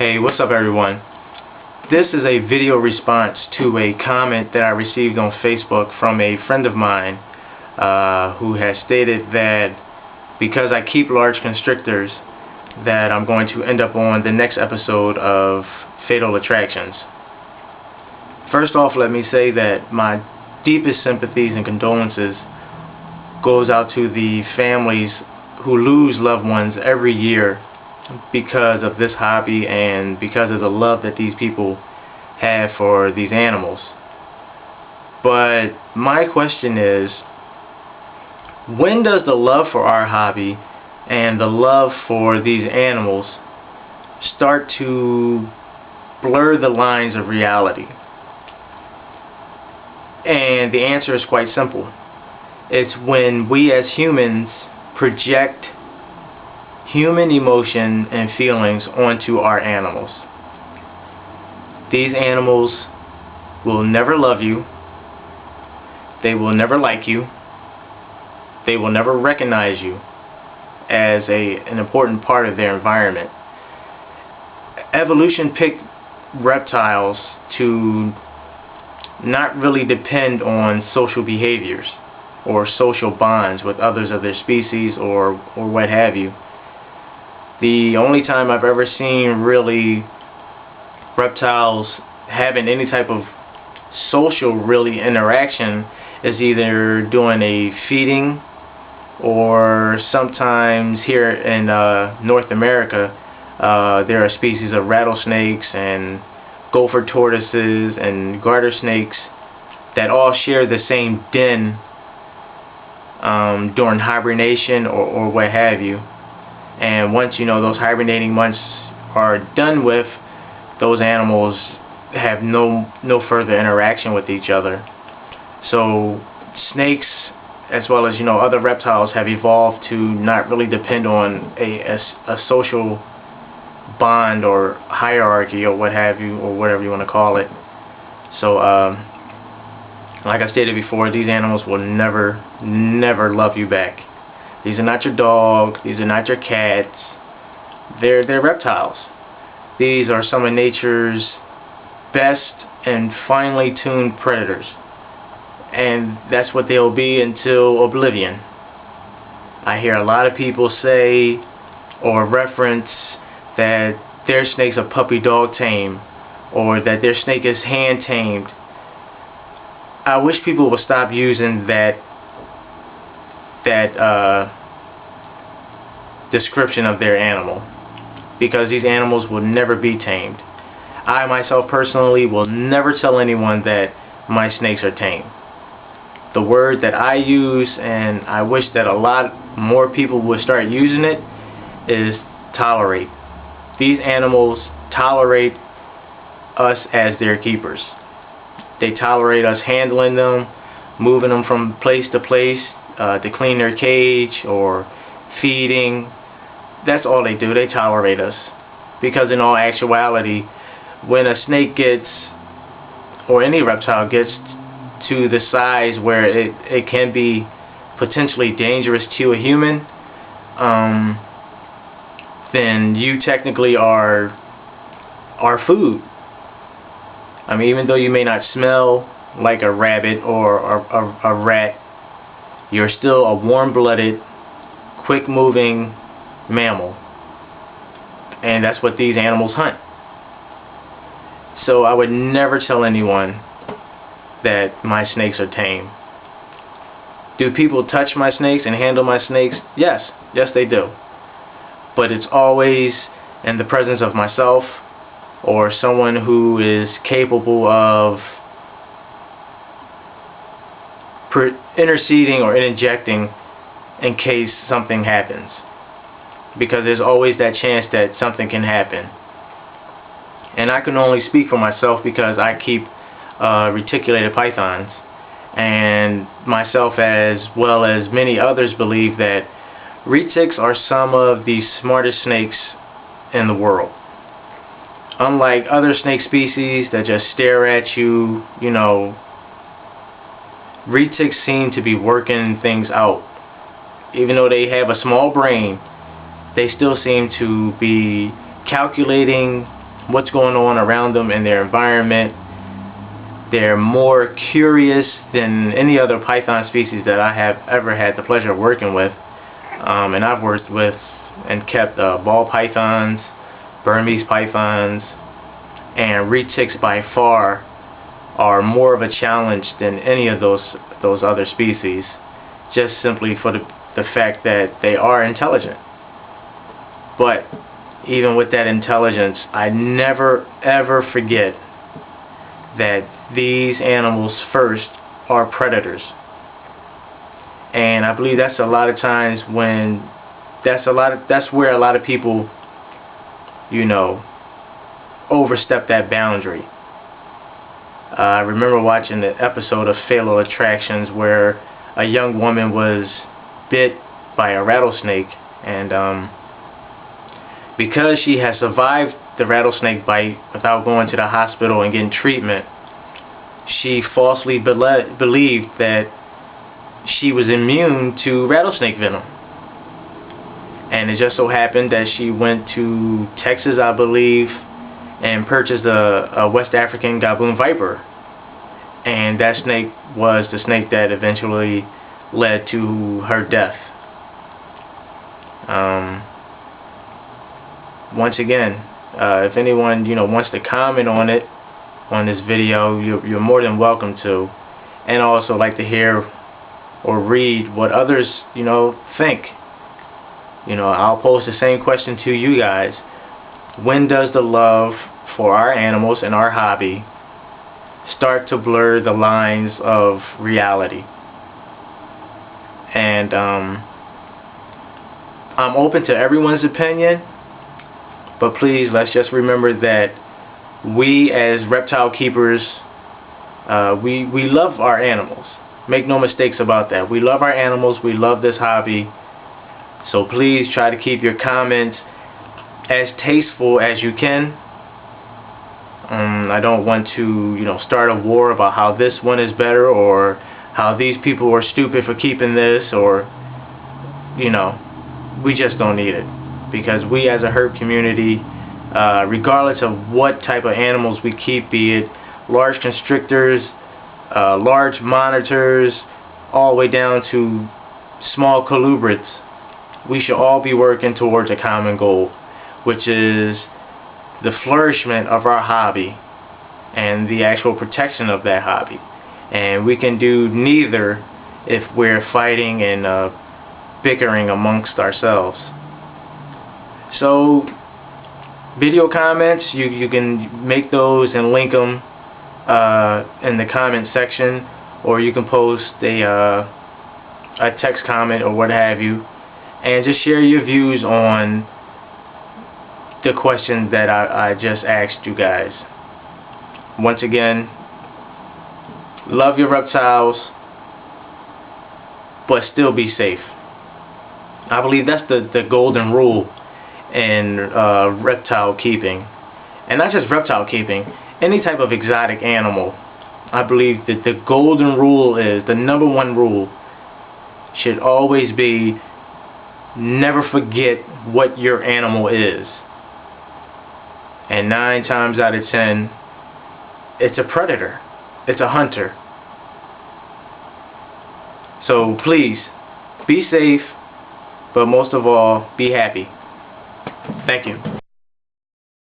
Hey, what's up everyone? This is a video response to a comment that I received on Facebook from a friend of mine who has stated that because I keep large constrictors that I'm going to end up on the next episode of Fatal Attractions. First off, let me say that my deepest sympathies and condolences goes out to the families who lose loved ones every year because of this hobby and because of the love that these people have for these animals. But my question is, when does the love for our hobby and the love for these animals start to blur the lines of reality? And the answer is quite simple. It's when we as humans project human emotion and feelings onto our animals. These animals will never love you. They will never like you. They will never recognize you as an important part of their environment. Evolution picked reptiles to not really depend on social behaviors or social bonds with others of their species or what have you. The only time I've ever seen really reptiles having any type of social interaction is either doing a feeding, or sometimes here in North America there are species of rattlesnakes and gopher tortoises and garter snakes that all share the same den during hibernation or what have you. And once those hibernating months are done with, those animals have no further interaction with each other. So snakes, as well as other reptiles, have evolved to not really depend on a social bond or hierarchy or what have you, or whatever you want to call it. So like I stated before, these animals will never love you back. These are not your dogs. These are not your cats. They're reptiles. These are some of nature's best and finely tuned predators. And that's what they'll be until oblivion. I hear a lot of people say or reference that their snake's a puppy dog tame, or that their snake is hand tamed. I wish people would stop using that description of their animal, because these animals will never be tamed. I myself personally will never tell anyone that my snakes are tame. The word that I use, and I wish that a lot more people would start using it, is tolerate. These animals tolerate us as their keepers. They tolerate us handling them, moving them from place to place to clean their cage or feeding. That's all they do. They tolerate us. Because in all actuality, when a snake gets, or any reptile gets to the size where it can be potentially dangerous to a human, then you technically are food. I mean, even though you may not smell like a rabbit or a rat, you're still a warm-blooded, quick-moving mammal. And that's what these animals hunt. So I would never tell anyone that my snakes are tame. Do people touch my snakes and handle my snakes? Yes. Yes, they do. But it's always in the presence of myself or someone who is capable of interceding or interjecting in case something happens. Because there's always that chance that something can happen. And I can only speak for myself because I keep reticulated pythons. And myself, as well as many others, believe that retics are some of the smartest snakes in the world. Unlike other snake species that just stare at you, retics seem to be working things out. Even though they have a small brain, they still seem to be calculating what's going on around them in their environment. They're more curious than any other python species that I have ever had the pleasure of working with. And I've worked with and kept ball pythons, Burmese pythons, and retics by far are more of a challenge than any of those other species, just simply for the fact that they are intelligent. But even with that intelligence, I never ever forget that these animals first are predators. And I believe that's a lot of times when that's where a lot of people, you know, overstep that boundary. I remember watching the episode of Fatal Attractions where a young woman was bit by a rattlesnake, and because she had survived the rattlesnake bite without going to the hospital and getting treatment, she falsely believed that she was immune to rattlesnake venom. And it just so happened that she went to Texas, I believe, and purchased a West African Gaboon viper. And that snake was the snake that eventually led to her death. Once again, if anyone wants to comment on it, on this video, you're more than welcome to. And also like to hear or read what others think. I'll pose the same question to you guys. When does the love for our animals and our hobby start to blur the lines of reality? And I'm open to everyone's opinion, but please, let's just remember that we as reptile keepers, we love our animals. Make no mistakes about that. We love our animals. We love this hobby. So please try to keep your comments as tasteful as you can. I don't want to, start a war about how this one is better, or how these people are stupid for keeping this, or, we just don't need it. Because we as a herp community, regardless of what type of animals we keep, be it large constrictors, large monitors, all the way down to small colubrids, we should all be working towards a common goal, which is the flourishment of our hobby and the actual protection of that hobby. And we can do neither if we're fighting and bickering amongst ourselves. So video comments, you can make those and link them in the comment section, or you can post a text comment or what have you, and just share your views on the questions that I just asked you guys. Once again, love your reptiles, but still be safe. I believe that's the golden rule in reptile keeping. And not just reptile keeping, any type of exotic animal. I believe that the golden rule is, the number one rule should always be, never forget what your animal is. And 9 times out of 10, it's a predator. It's a hunter. So please, be safe, but most of all, be happy. Thank you.